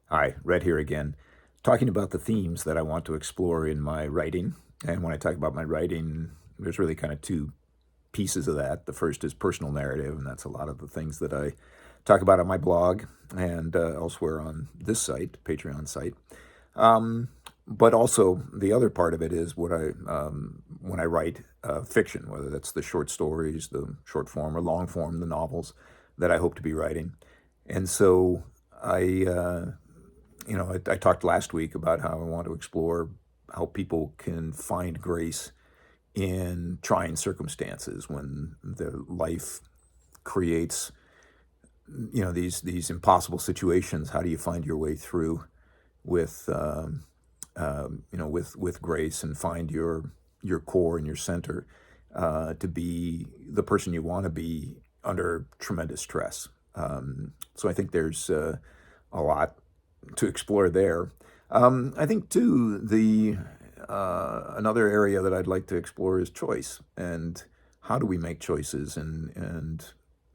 Hi, Red here again, talking about the themes that I want to explore in my writing. And when I talk about my writing, there's really kind of two pieces of that. The first is personal narrative, and that's a lot of the things that I talk about on my blog and elsewhere on this site, Patreon site. Um, but also the other part of it is what when I write fiction, whether that's the short stories, the short form or long form, the novels that I hope to be writing. And so I, I talked last week about how I want to explore how people can find grace in trying circumstances when the life creates, these impossible situations. How do you find your way through with, with grace and find your core and your center to be the person you want to be under tremendous stress. So I think there's a lot to explore there. I think too the another area that I'd like to explore is choice and how do we make choices and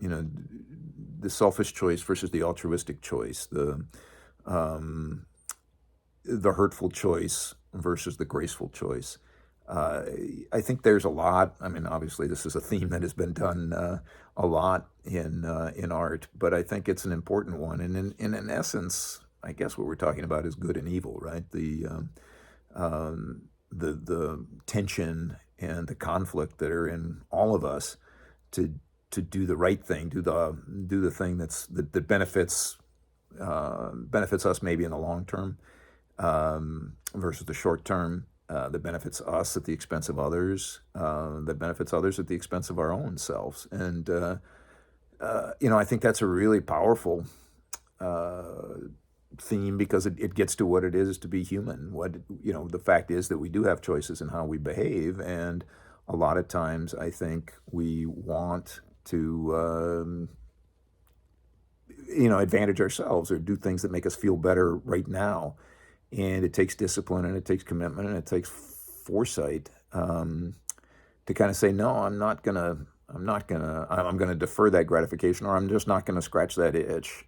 you know the selfish choice versus the altruistic choice, um, the hurtful choice versus the graceful choice. Uh, I think there's a lot. I mean, obviously, this is a theme that has been done a lot in art, but I think it's an important one. And in essence, I guess what we're talking about is good and evil, right? The tension and the conflict that are in all of us to to do the right thing, do the thing that benefits us maybe in the long term versus the short term that benefits us at the expense of others, that benefits others at the expense of our own selves. And, I think that's a really powerful uh, theme because it gets to what it is to be human. The fact is that we do have choices in how we behave. And a lot of times I think we want to, advantage ourselves or do things that make us feel better right now. And it takes discipline and it takes commitment and it takes foresight to kind of say, no, I'm gonna defer that gratification, or I'm just not gonna scratch that itch,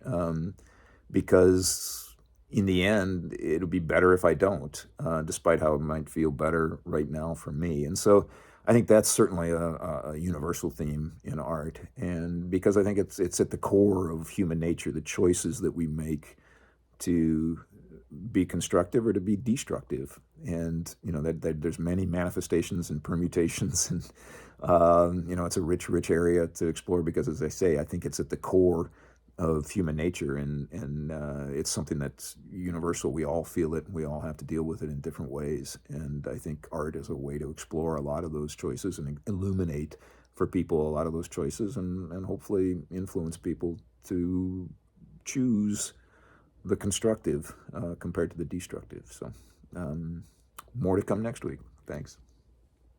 because in the end, it'll be better if I don't, despite how it might feel better right now for me. And so, I think that's certainly a universal theme in art, and because I think it's at the core of human nature, the choices that we make to be constructive or to be destructive. And that there's many manifestations and permutations, and it's a rich area to explore because, as I say, I think it's at the core of human nature, and it's something that's universal. We all feel it, and we all have to deal with it in different ways. And I think art is a way to explore a lot of those choices and illuminate for people a lot of those choices, and hopefully influence people to choose the constructive compared to the destructive. So, more to come next week. Thanks.